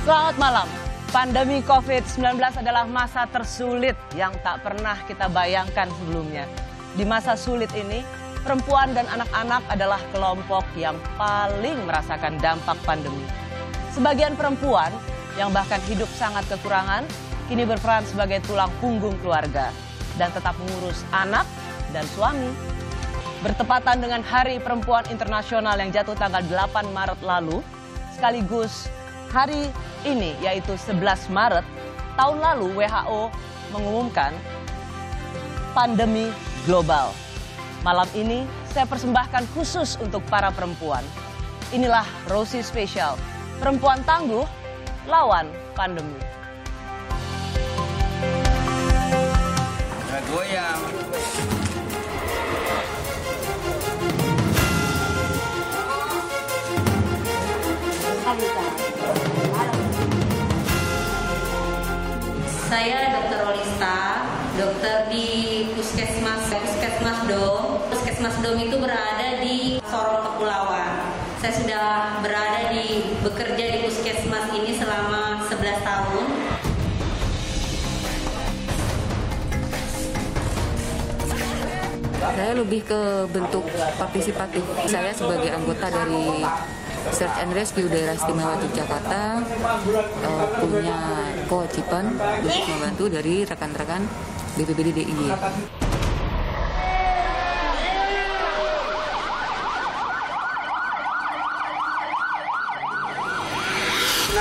Selamat malam. Pandemi COVID-19 adalah masa tersulit yang tak pernah kita bayangkan sebelumnya. Di masa sulit ini, perempuan dan anak-anak adalah kelompok yang paling merasakan dampak pandemi. Sebagian perempuan yang bahkan hidup sangat kekurangan, kini berperan sebagai tulang punggung keluarga dan tetap mengurus anak dan suami. Bertepatan dengan Hari Perempuan Internasional yang jatuh tanggal 8 Maret lalu, sekaligus hari ini yaitu 11 Maret, tahun lalu WHO mengumumkan pandemi global. Malam ini saya persembahkan khusus untuk para perempuan. Inilah Rosie Spesial, perempuan tangguh lawan pandemi. Goyang. Saya Dr. Rolista, dokter di Puskesmas Dom. Puskesmas Dom itu berada di Sorong Kepulauan. Saya sudah bekerja di Puskesmas ini selama 11 tahun. Saya lebih ke bentuk partisipatif. Saya sebagai anggota dari Search and Rescue Daerah Istimewa Yogyakarta punya kewajiban untuk membantu dari rekan-rekan BPBD DIY.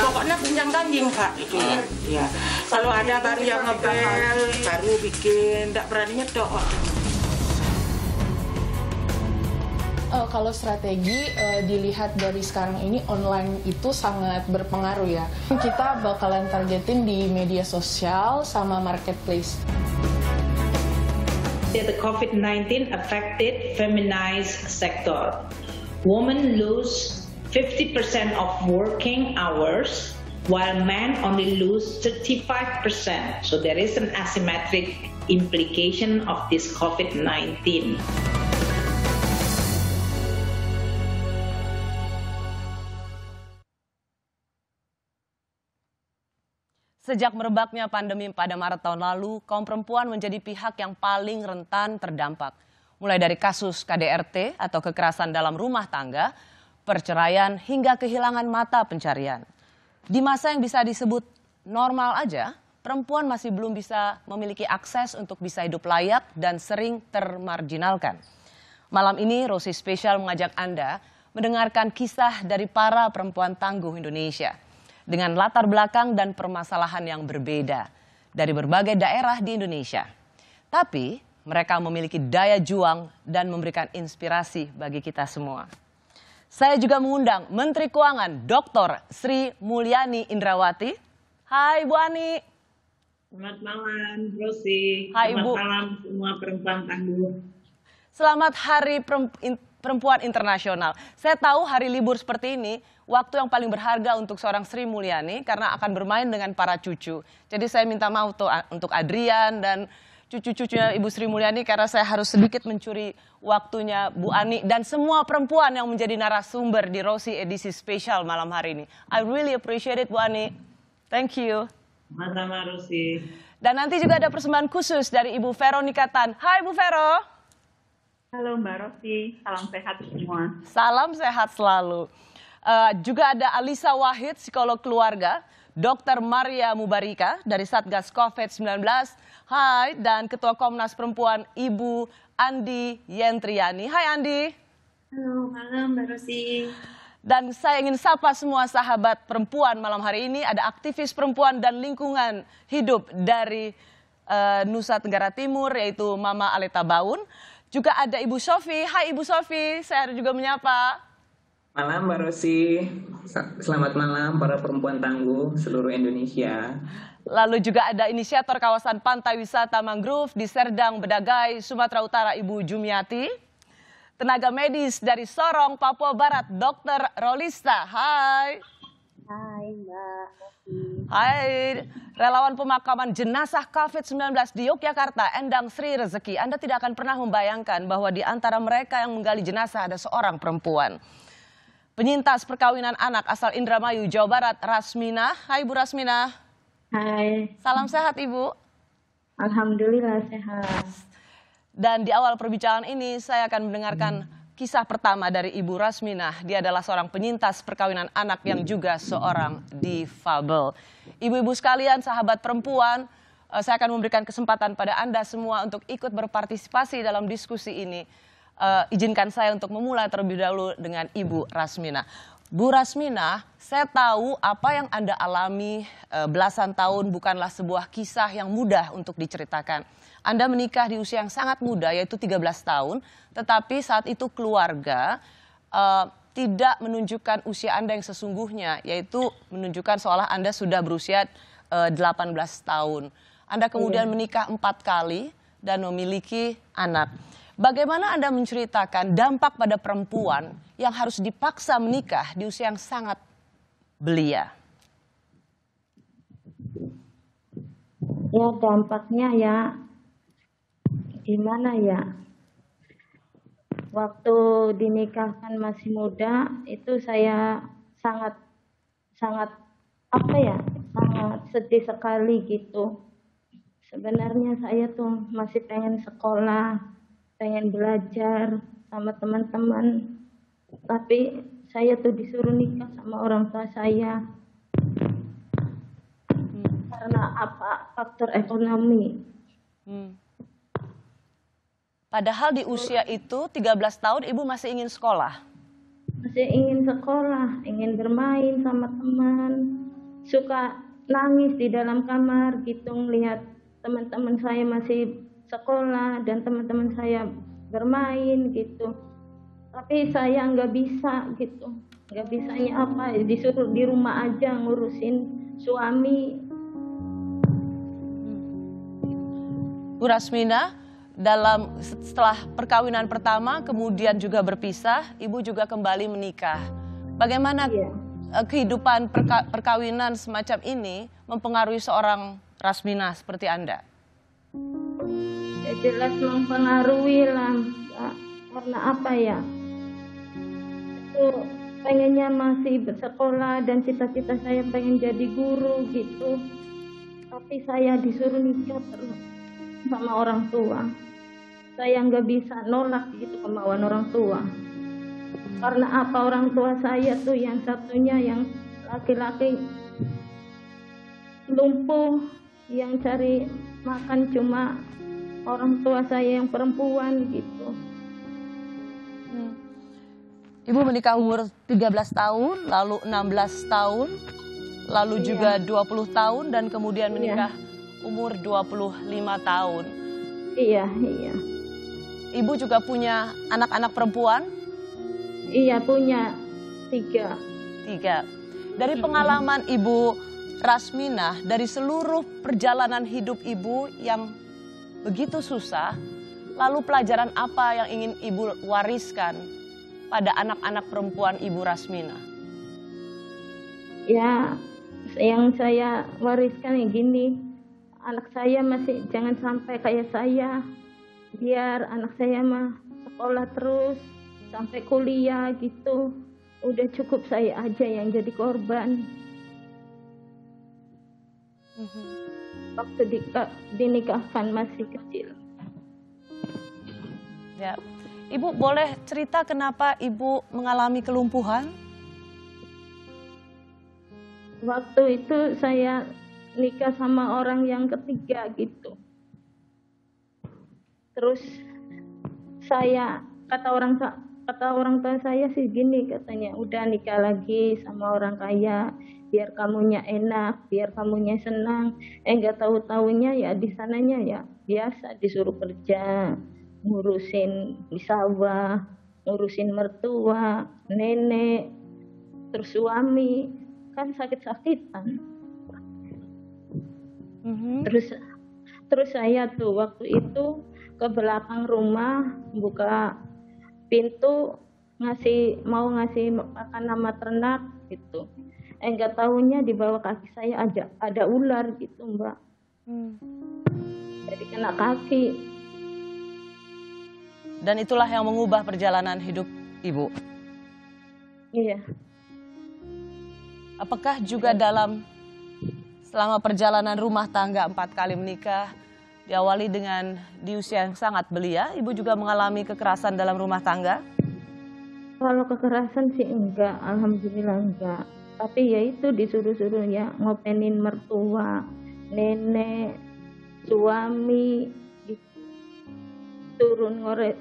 Pokoknya pinjam ganjing Kak itu ya. Kalau ada baru yang ngebel, baru bikin, tidak berani nyedok. Kalau strategi dilihat dari sekarang ini online itu sangat berpengaruh ya. Kita bakalan targetin di media sosial sama marketplace. The COVID-19 affected feminized sector. Women lose 50% of working hours, while men only lose 35%. So there is an asymmetric implication of this COVID-19. Sejak merebaknya pandemi pada Maret tahun lalu, kaum perempuan menjadi pihak yang paling rentan terdampak. Mulai dari kasus KDRT atau kekerasan dalam rumah tangga, perceraian hingga kehilangan mata pencarian. Di masa yang bisa disebut normal aja, perempuan masih belum bisa memiliki akses untuk bisa hidup layak dan sering termarginalkan. Malam ini Rosie Spesial mengajak Anda mendengarkan kisah dari para perempuan tangguh Indonesia dengan latar belakang dan permasalahan yang berbeda dari berbagai daerah di Indonesia. Tapi mereka memiliki daya juang dan memberikan inspirasi bagi kita semua. Saya juga mengundang Menteri Keuangan Dr. Sri Mulyani Indrawati. Hai Bu Ani. Selamat malam Rosie. Hai Selamat Bu. malam semua perempuan tangguh. Selamat Hari Perempuan Internasional. Saya tahu hari libur seperti ini waktu yang paling berharga untuk seorang Sri Mulyani karena akan bermain dengan para cucu. Jadi saya minta maaf untuk Adrian dan cucu-cucunya Ibu Sri Mulyani karena saya harus sedikit mencuri waktunya Bu Ani dan semua perempuan yang menjadi narasumber di Rosie edisi spesial malam hari ini. I really appreciate it Bu Ani. Thank you. Sama-sama Rosie. Dan nanti juga ada persembahan khusus dari Ibu Veronica Tan. Hai Bu Vero. Halo Mbak Rosie, salam sehat semua. Salam sehat selalu. Juga ada Alisa Wahid, psikolog keluarga, Dr. Maria Mubarika dari Satgas COVID-19, hai, dan Ketua Komnas Perempuan Ibu Andi Yentriani. Hai Andi. Halo, malam Mbak Rosie. Dan saya ingin sapa semua sahabat perempuan malam hari ini, ada aktivis perempuan dan lingkungan hidup dari Nusa Tenggara Timur, yaitu Mama Aleta Baun. Juga ada Ibu Sofi. Hai Ibu Sofi, saya juga menyapa. Malam Mbak Rosie, selamat malam para perempuan tangguh seluruh Indonesia. Lalu juga ada inisiator kawasan pantai wisata mangrove di Serdang, Bedagai, Sumatera Utara, Ibu Jumiati. Tenaga medis dari Sorong, Papua Barat, Dr. Rolista. Hai. Hai Mbak. Hai, relawan pemakaman jenazah COVID-19 di Yogyakarta, Endang Sri Rezeki. Anda tidak akan pernah membayangkan bahwa di antara mereka yang menggali jenazah ada seorang perempuan. penyintas perkawinan anak asal Indramayu, Jawa Barat, Rasmina. Hai Bu Rasmina. Hai, Salam sehat Ibu. Alhamdulillah sehat. Dan di awal perbincangan ini saya akan mendengarkan kisah pertama dari Ibu Rasmina. Dia adalah seorang penyintas perkawinan anak yang juga seorang difabel. Ibu-ibu sekalian, sahabat perempuan, saya akan memberikan kesempatan pada Anda semua untuk ikut berpartisipasi dalam diskusi ini. Izinkan saya untuk memulai terlebih dahulu dengan Ibu Rasmina. Bu Rasmina, saya tahu apa yang Anda alami belasan tahun bukanlah sebuah kisah yang mudah untuk diceritakan. Anda menikah di usia yang sangat muda, yaitu 13 tahun, tetapi saat itu keluarga tidak menunjukkan usia Anda yang sesungguhnya, yaitu menunjukkan seolah Anda sudah berusia 18 tahun. Anda kemudian menikah 4 kali dan memiliki anak. Bagaimana Anda menceritakan dampak pada perempuan yang harus dipaksa menikah di usia yang sangat belia? Ya dampaknya ya gimana ya? Waktu dinikahkan masih muda itu saya sangat apa ya? Sangat sedih sekali gitu. Sebenarnya saya tuh masih pengen sekolah, pengen belajar sama teman-teman, tapi saya tuh disuruh nikah sama orang tua saya karena apa? Faktor ekonomi. Padahal di usia itu 13 tahun Ibu masih ingin sekolah. Masih ingin sekolah, ingin bermain sama teman, suka nangis di dalam kamar gitu ngelihat teman-teman saya masih sekolah dan teman-teman saya bermain gitu, tapi saya nggak bisa gitu, nggak bisanya apa, disuruh di rumah aja ngurusin suami. Bu Rasmina, setelah perkawinan pertama kemudian juga berpisah, Ibu juga kembali menikah. Bagaimana kehidupan perkawinan semacam ini mempengaruhi seorang Rasmina seperti Anda? Ya jelas mempengaruhi lah, karena apa ya? Itu pengennya masih bersekolah dan cita-cita saya pengen jadi guru gitu. Tapi saya disuruh nikah terus sama orang tua. Saya nggak bisa nolak gitu kemauan orang tua. Karena apa? Orang tua saya tuh yang satunya yang laki-laki lumpuh, yang cari makan cuma orang tua saya yang perempuan gitu. Ibu menikah umur 13 tahun, lalu 16 tahun, lalu juga 20 tahun dan kemudian menikah umur 25 tahun. Iya. Ibu juga punya anak-anak perempuan? Iya, punya 3. Dari pengalaman Ibu Rasmina, dari seluruh perjalanan hidup Ibu yang begitu susah, lalu pelajaran apa yang ingin Ibu wariskan pada anak-anak perempuan Ibu Rasmina? Ya, yang saya wariskan yang gini, anak saya masih jangan sampai kayak saya, biar anak saya mah sekolah terus sampai kuliah gitu. Udah cukup saya aja yang jadi korban. Waktu dinikahkan masih kecil. Ya, Ibu boleh cerita kenapa Ibu mengalami kelumpuhan? Waktu itu saya nikah sama orang yang ketiga gitu. Terus saya kata orang tua saya sih gini katanya, udah nikah lagi sama orang kaya biar kamunya enak, biar kamunya senang. Nggak tahu-taunya ya di sananya ya biasa disuruh kerja, ngurusin di sawah, ngurusin mertua, nenek, terus suami, kan sakit-sakitan. Terus saya tuh waktu itu ke belakang rumah buka pintu mau ngasih makan sama ternak gitu. Enggak tahunya di bawah kaki saya ada ular gitu, Mbak. Jadi kena kaki. Dan itulah yang mengubah perjalanan hidup Ibu. Iya. Apakah juga selama perjalanan rumah tangga 4 kali menikah, diawali dengan di usia yang sangat belia, Ibu juga mengalami kekerasan dalam rumah tangga? Kalau kekerasan sih enggak, alhamdulillah enggak. Tapi ya itu disuruh-suruh ya ngopenin mertua, nenek, suami, turun ngorek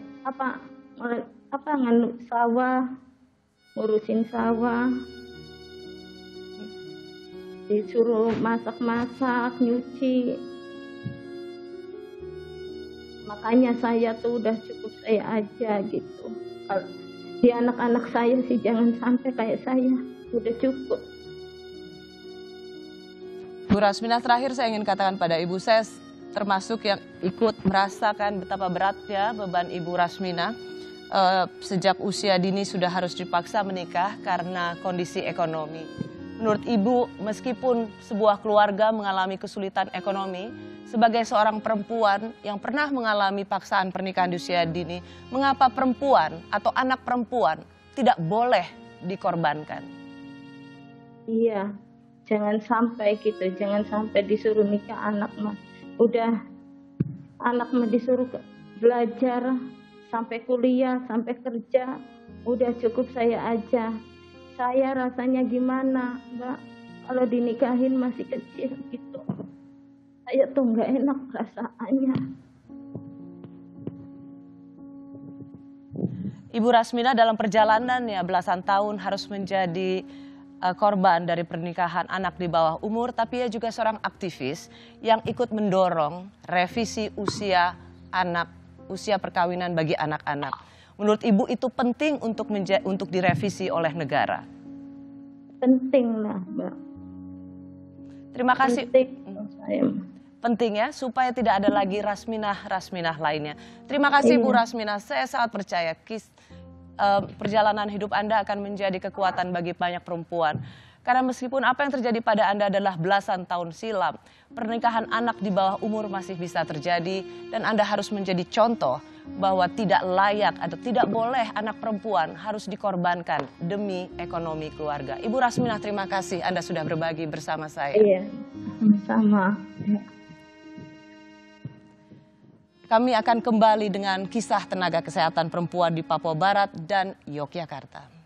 nganu sawah, ngurusin sawah, disuruh masak-masak, nyuci. Makanya saya tuh udah cukup saya aja gitu. Kalau di anak-anak saya sih jangan sampai kayak saya, udah cukup. Bu Rasmina, terakhir saya ingin katakan pada Ibu, saya termasuk yang ikut merasakan betapa beratnya beban Ibu Rasmina. Sejak usia dini sudah harus dipaksa menikah karena kondisi ekonomi. Menurut Ibu, meskipun sebuah keluarga mengalami kesulitan ekonomi, sebagai seorang perempuan yang pernah mengalami paksaan pernikahan di usia dini, mengapa perempuan atau anak perempuan tidak boleh dikorbankan? Iya, jangan sampai gitu, jangan sampai disuruh nikah anak mah. Udah anak mah disuruh belajar sampai kuliah, sampai kerja, udah cukup saya aja. Saya rasanya gimana, Mbak, kalau dinikahin masih kecil gitu. Saya tuh nggak enak perasaannya. Ibu Rasmina dalam perjalanannya belasan tahun harus menjadi korban dari pernikahan anak di bawah umur, tapi ia juga seorang aktivis yang ikut mendorong revisi usia perkawinan bagi anak-anak. Menurut Ibu itu penting untuk direvisi oleh negara? Penting lah, Mbak. Terima kasih. Penting ya, supaya tidak ada lagi Rasminah lainnya. Terima kasih Bu Rasmina, saya sangat percaya perjalanan hidup Anda akan menjadi kekuatan bagi banyak perempuan. Karena meskipun apa yang terjadi pada Anda adalah belasan tahun silam, pernikahan anak di bawah umur masih bisa terjadi dan Anda harus menjadi contoh bahwa tidak layak atau tidak boleh anak perempuan harus dikorbankan demi ekonomi keluarga. Ibu Rasmina, terima kasih Anda sudah berbagi bersama saya. Iya, sama. Kami akan kembali dengan kisah tenaga kesehatan perempuan di Papua Barat dan Yogyakarta.